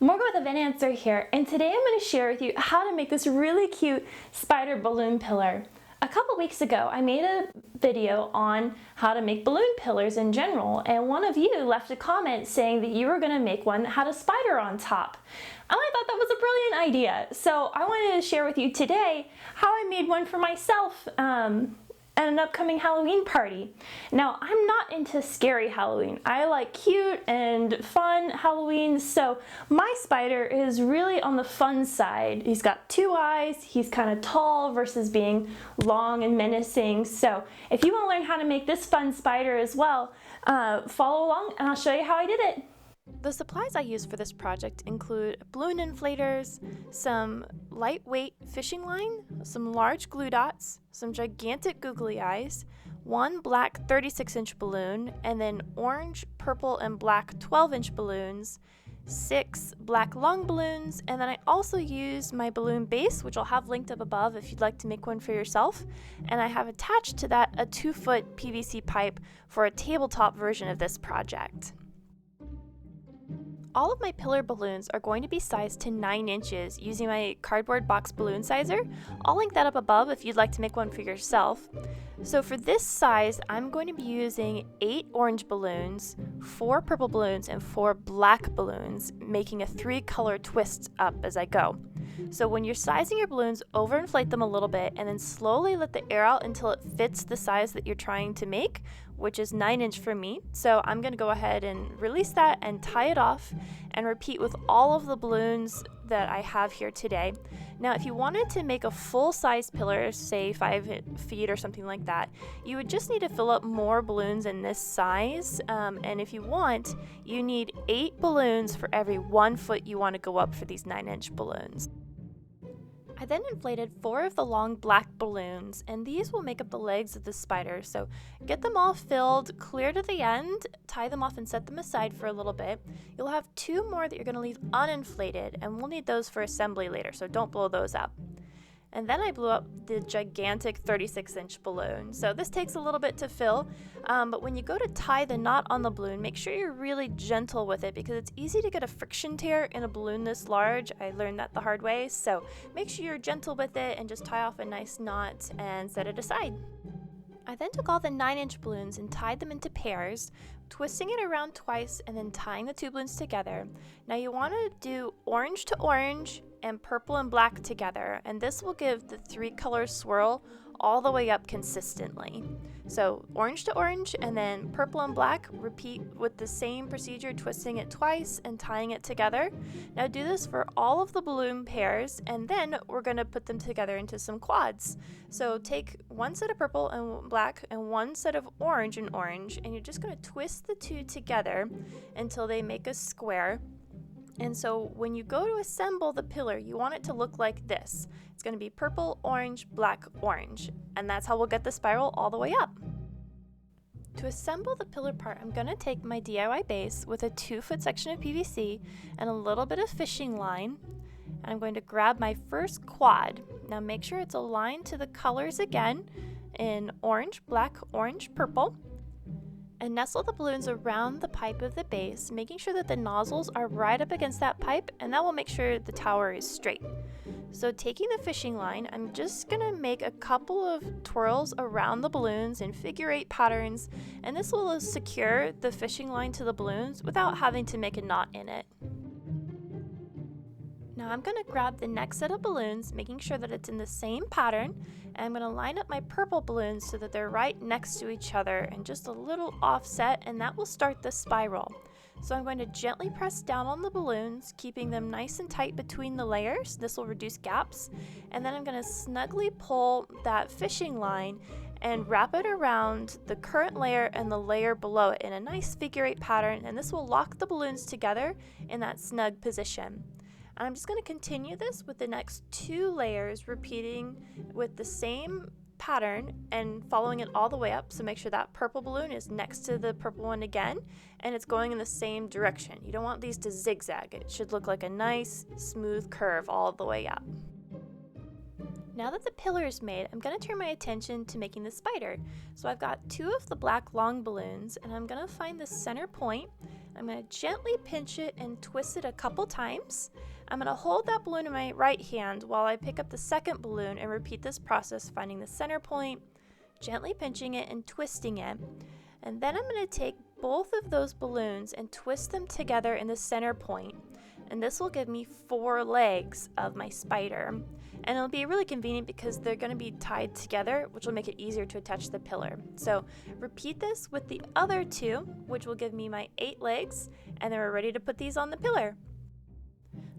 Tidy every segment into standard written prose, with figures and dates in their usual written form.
Morgan with a Van Answer here, and today I'm going to share with you how to make this really cute spider balloon pillar. A couple weeks ago I made a video on how to make balloon pillars in general, and one of you left a comment saying that you were going to make one that had a spider on top. And I thought that was a brilliant idea, so I wanted to share with you today how I made one for myself at an upcoming Halloween party. Now, I'm not into scary Halloween. I like cute and fun Halloween, so my spider is really on the fun side. He's got two eyes, he's kind of tall versus being long and menacing. So if you want to learn how to make this fun spider as well, follow along and I'll show you how I did it. The supplies I used for this project include balloon inflators, some lightweight fishing line, some large glue dots, some gigantic googly eyes, one black 36-inch balloon, and then orange, purple, and black 12-inch balloons, 6 black long balloons, and then I also used my balloon base, which I'll have linked up above if you'd like to make one for yourself, and I have attached to that a 2-foot PVC pipe for a tabletop version of this project. All of my pillar balloons are going to be sized to 9 inches using my cardboard box balloon sizer. I'll link that up above if you'd like to make one for yourself. So for this size, I'm going to be using 8 orange balloons, 4 purple balloons, and 4 black balloons, making a 3-color twist up as I go. So when you're sizing your balloons, overinflate them a little bit and then slowly let the air out until it fits the size that you're trying to make, which is 9-inch for me. So I'm going to go ahead and release that and tie it off and repeat with all of the balloons that I have here today. Now, if you wanted to make a full-size pillar, say 5 feet or something like that, you would just need to fill up more balloons in this size. And if you want, you need 8 balloons for every 1 foot you want to go up for these 9-inch balloons. I then inflated 4 of the long black balloons, and these will make up the legs of the spider. So get them all filled clear to the end, tie them off and set them aside for a little bit. You'll have 2 more that you're going to leave uninflated, and we'll need those for assembly later, so don't blow those up. And then I blew up the gigantic 36-inch balloon. So this takes a little bit to fill, but when you go to tie the knot on the balloon, make sure you're really gentle with it because it's easy to get a friction tear in a balloon this large. I learned that the hard way, so make sure you're gentle with it and just tie off a nice knot and set it aside. I then took all the 9-inch balloons and tied them into pairs, twisting it around twice and then tying the 2 balloons together. Now you want to do orange to orange and purple and black together, and this will give the 3-color swirl all the way up consistently. So orange to orange and then purple and black, repeat with the same procedure, twisting it twice and tying it together. Now do this for all of the balloon pairs, and then we're going to put them together into some quads. So take 1 set of purple and black and 1 set of orange and orange, and you're just going to twist the 2 together until they make a square. And so when you go to assemble the pillar, you want it to look like this. It's going to be purple, orange, black, orange. And that's how we'll get the spiral all the way up. To assemble the pillar part, I'm going to take my DIY base with a 2-foot section of PVC and a little bit of fishing line. And I'm going to grab my first quad. Now make sure it's aligned to the colors again in orange, black, orange, purple. And nestle the balloons around the pipe of the base, making sure that the nozzles are right up against that pipe, and that will make sure the tower is straight. So taking the fishing line, I'm just going to make a couple of twirls around the balloons in figure-8 patterns, and this will secure the fishing line to the balloons without having to make a knot in it. Now I'm going to grab the next set of balloons, making sure that it's in the same pattern, and I'm going to line up my purple balloons so that they're right next to each other and just a little offset, and that will start the spiral. So I'm going to gently press down on the balloons, keeping them nice and tight between the layers. This will reduce gaps. And then I'm going to snugly pull that fishing line and wrap it around the current layer and the layer below it in a nice figure-8 pattern, and this will lock the balloons together in that snug position. I'm just going to continue this with the next 2 layers, repeating with the same pattern and following it all the way up. So make sure that purple balloon is next to the purple one again, and it's going in the same direction. You don't want these to zigzag. It should look like a nice smooth curve all the way up. Now that the pillar is made, I'm going to turn my attention to making the spider. So I've got 2 of the black long balloons, and I'm going to find the center point. I'm going to gently pinch it and twist it a couple times. I'm going to hold that balloon in my right hand while I pick up the second balloon and repeat this process, finding the center point, gently pinching it and twisting it. And then I'm going to take both of those balloons and twist them together in the center point. And this will give me 4 legs of my spider. And it'll be really convenient because they're going to be tied together, which will make it easier to attach to the pillar. So repeat this with the other 2, which will give me my 8 legs, and then we're ready to put these on the pillar.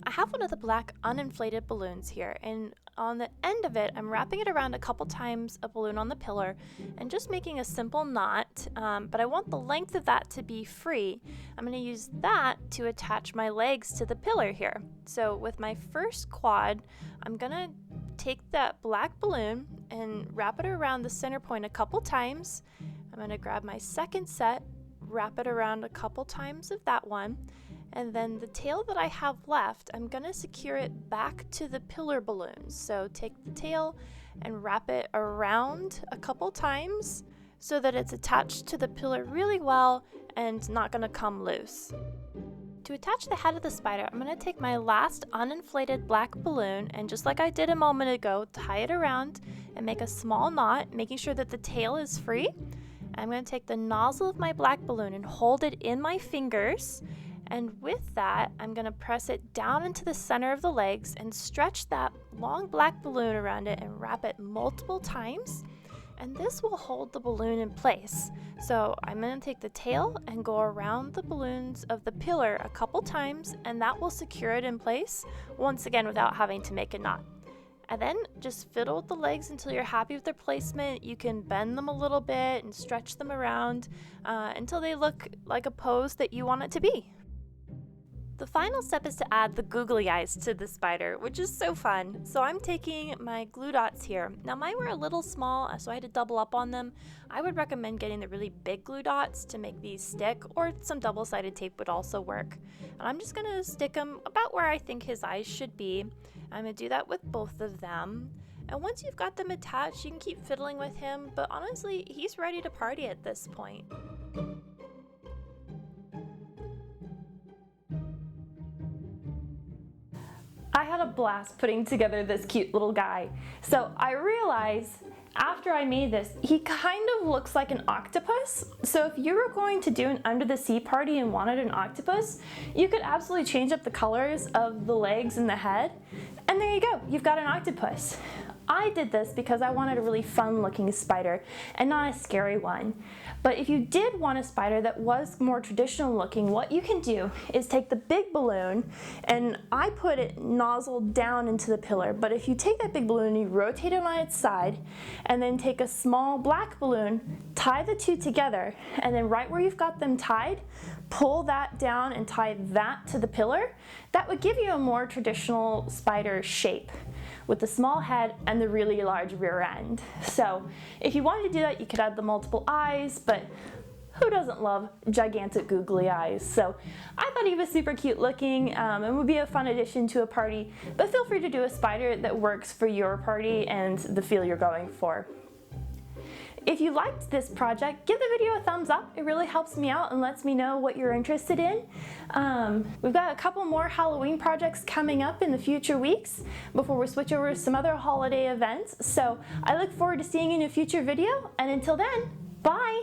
I have one of the black uninflated balloons here, and on the end of it, I'm wrapping it around a couple times a balloon on the pillar and just making a simple knot, but I want the length of that to be free. I'm going to use that to attach my legs to the pillar here. So with my first quad, I'm going to take that black balloon and wrap it around the center point a couple times. I'm going to grab my second set, wrap it around a couple times of that one, and then the tail that I have left, I'm going to secure it back to the pillar balloons. So take the tail and wrap it around a couple times so that it's attached to the pillar really well and not going to come loose. To attach the head of the spider, I'm going to take my last uninflated black balloon and just like I did a moment ago, tie it around and make a small knot, making sure that the tail is free. I'm going to take the nozzle of my black balloon and hold it in my fingers. And with that, I'm going to press it down into the center of the legs and stretch that long black balloon around it and wrap it multiple times. And this will hold the balloon in place. So I'm going to take the tail and go around the balloons of the pillar a couple times, and that will secure it in place, once again without having to make a knot. And then just fiddle with the legs until you're happy with their placement. You can bend them a little bit and stretch them around until they look like a pose that you want it to be. The final step is to add the googly eyes to the spider, which is so fun. So I'm taking my glue dots here. Now mine were a little small, so I had to double up on them. I would recommend getting the really big glue dots to make these stick, or some double-sided tape would also work. And I'm just gonna stick them about where I think his eyes should be. I'm gonna do that with both of them. And once you've got them attached, you can keep fiddling with him, but honestly, he's ready to party at this point. I had a blast putting together this cute little guy. So I realized after I made this, he kind of looks like an octopus. So if you were going to do an under the sea party and wanted an octopus, you could absolutely change up the colors of the legs and the head. And there you go, you've got an octopus. I did this because I wanted a really fun looking spider and not a scary one. But if you did want a spider that was more traditional looking, what you can do is take the big balloon, and I put it nozzled down into the pillar, but if you take that big balloon and you rotate it on its side, and then take a small black balloon, tie the two together, and then right where you've got them tied, pull that down and tie that to the pillar, that would give you a more traditional spider shape with the small head and the really large rear end. So if you wanted to do that, you could add the multiple eyes, but who doesn't love gigantic googly eyes? So I thought he was super cute looking and would be a fun addition to a party, but feel free to do a spider that works for your party and the feel you're going for. If you liked this project, give the video a thumbs up. It really helps me out and lets me know what you're interested in. We've got a couple more Halloween projects coming up in the future weeks before we switch over to some other holiday events. So I look forward to seeing you in a future video, and until then, bye!